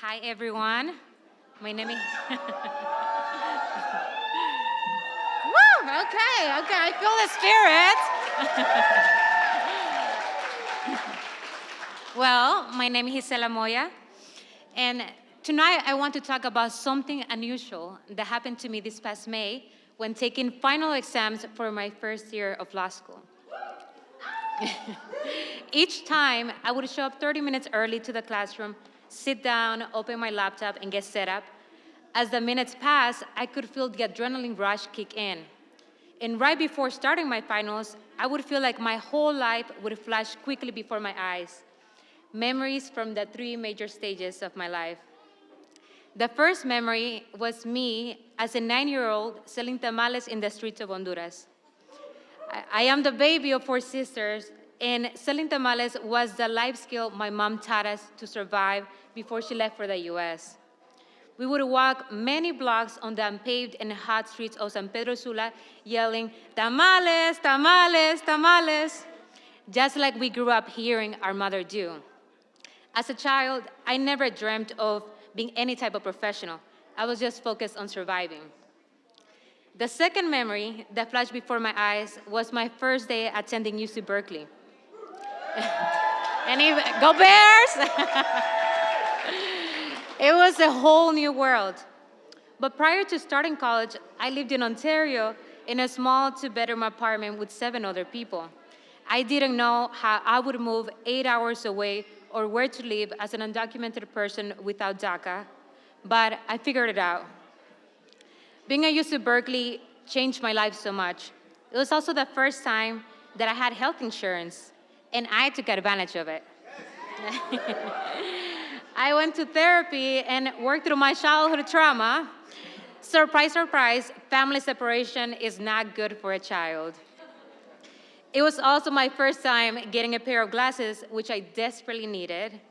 Hi, everyone. My name is... Woo! Okay, I feel the spirit. Well, my name is Gissela Moya, and tonight I want to talk about something unusual that happened to me this past May when taking final exams for my first year of law school. Each time, I would show up 30 minutes early to the classroom, sit down, open my laptop, and get set up. As the minutes passed, I could feel the adrenaline rush kick in. And right before starting my finals, I would feel like my whole life would flash quickly before my eyes. Memories from the 3 major stages of my life. The first memory was me as a 9-year-old selling tamales in the streets of Honduras. I am the baby of 4 sisters, and selling tamales was the life skill my mom taught us to survive before she left for the US. We would walk many blocks on the unpaved and hot streets of San Pedro Sula yelling, "Tamales, tamales, tamales," just like we grew up hearing our mother do. As a child, I never dreamt of being any type of professional. I was just focused on surviving. The second memory that flashed before my eyes was my first day attending UC Berkeley. Go Bears! It was a whole new world. But prior to starting college, I lived in Ontario in a small 2-bedroom apartment with 7 other people. I didn't know how I would move 8 hours away or where to live as an undocumented person without DACA, but I figured it out. Being at UC Berkeley changed my life so much. It was also the first time that I had health insurance, and I took advantage of it. I went to therapy and worked through my childhood trauma. Surprise, surprise, family separation is not good for a child. It was also my first time getting a pair of glasses, which I desperately needed.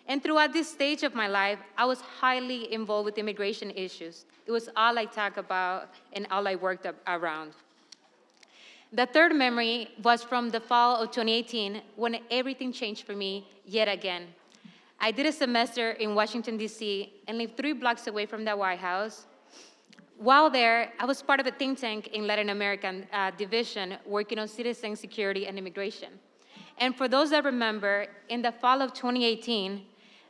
And throughout this stage of my life, I was highly involved with immigration issues. It was all I talked about and all I worked around. The third memory was from the fall of 2018, when everything changed for me yet again. I did a semester in Washington, D.C., and lived 3 blocks away from the White House. While there, I was part of a think tank in Latin American division working on citizen security and immigration. And for those that remember, in the fall of 2018,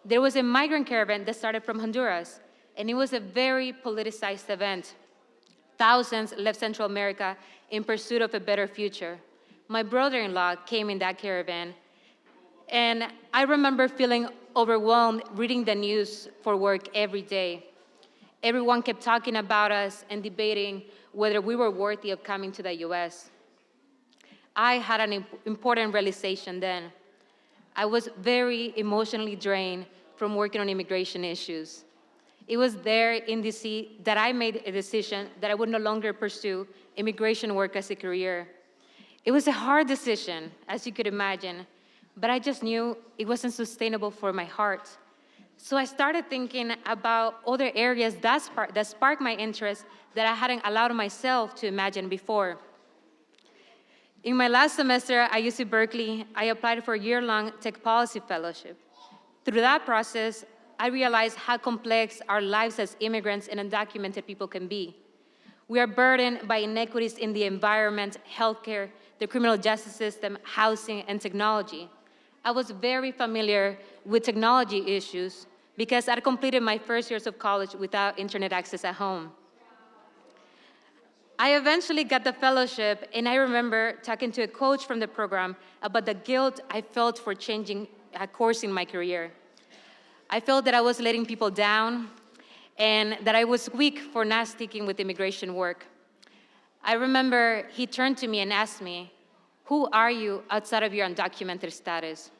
there was a migrant caravan that started from Honduras, and it was a very politicized event. Thousands left Central America in pursuit of a better future. My brother-in-law came in that caravan, and I remember feeling overwhelmed reading the news for work every day. Everyone kept talking about us and debating whether we were worthy of coming to the US. I had an important realization then. I was very emotionally drained from working on immigration issues. It was there in DC that I made a decision that I would no longer pursue immigration work as a career. It was a hard decision, as you could imagine, but I just knew it wasn't sustainable for my heart. So I started thinking about other areas that sparked my interest that I hadn't allowed myself to imagine before. In my last semester at UC Berkeley, I applied for a year-long tech policy fellowship. Through that process, I realized how complex our lives as immigrants and undocumented people can be. We are burdened by inequities in the environment, healthcare, the criminal justice system, housing, and technology. I was very familiar with technology issues because I completed my first years of college without internet access at home. I eventually got the fellowship, and I remember talking to a coach from the program about the guilt I felt for changing a course in my career. I felt that I was letting people down and that I was weak for not sticking with immigration work. I remember he turned to me and asked me, "Who are you outside of your undocumented status?"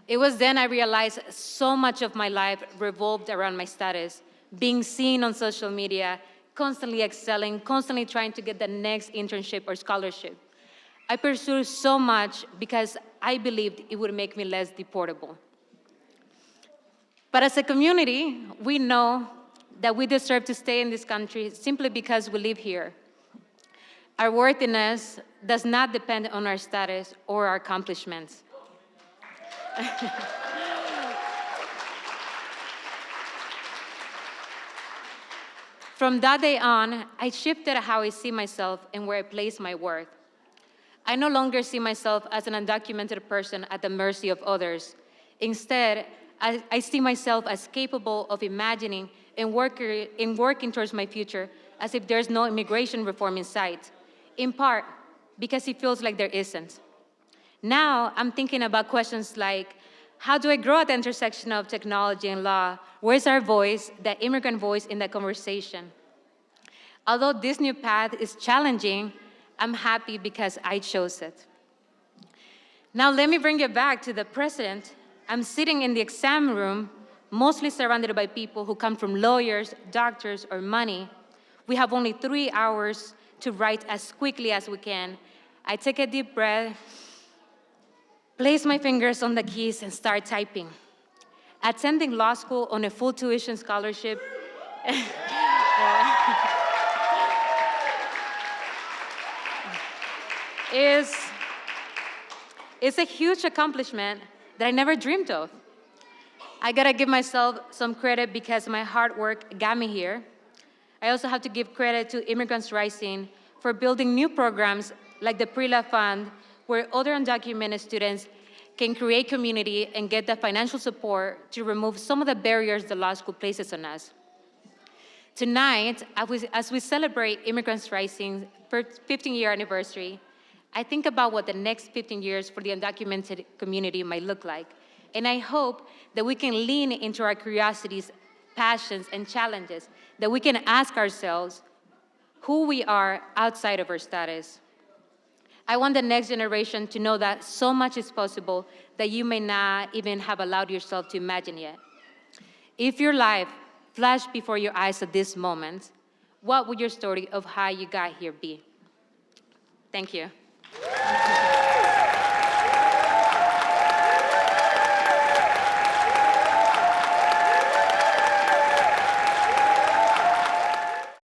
It was then I realized so much of my life revolved around my status, being seen on social media, constantly excelling, constantly trying to get the next internship or scholarship. I pursued so much because I believed it would make me less deportable. But as a community, we know that we deserve to stay in this country simply because we live here. Our worthiness does not depend on our status or our accomplishments. From that day on, I shifted how I see myself and where I place my worth. I no longer see myself as an undocumented person at the mercy of others. Instead, I see myself as capable of imagining and working towards my future as if there's no immigration reform in sight, in part because it feels like there isn't. Now, I'm thinking about questions like, how do I grow at the intersection of technology and law? Where's our voice, the immigrant voice, in that conversation? Although this new path is challenging, I'm happy because I chose it. Now let me bring it back to the present. I'm sitting in the exam room, mostly surrounded by people who come from lawyers, doctors, or money. We have only 3 hours to write as quickly as we can. I take a deep breath, place my fingers on the keys, and start typing. Attending law school on a full tuition scholarship is a huge accomplishment that I never dreamed of. I gotta give myself some credit because my hard work got me here. I also have to give credit to Immigrants Rising for building new programs like the Pre-Law Fund, where other undocumented students can create community and get the financial support to remove some of the barriers the law school places on us. Tonight, as we celebrate Immigrants Rising's 15-year anniversary, I think about what the next 15 years for the undocumented community might look like. And I hope that we can lean into our curiosities, passions, and challenges, that we can ask ourselves who we are outside of our status. I want the next generation to know that so much is possible that you may not even have allowed yourself to imagine yet. If your life flashed before your eyes at this moment, what would your story of how you got here be? Thank you.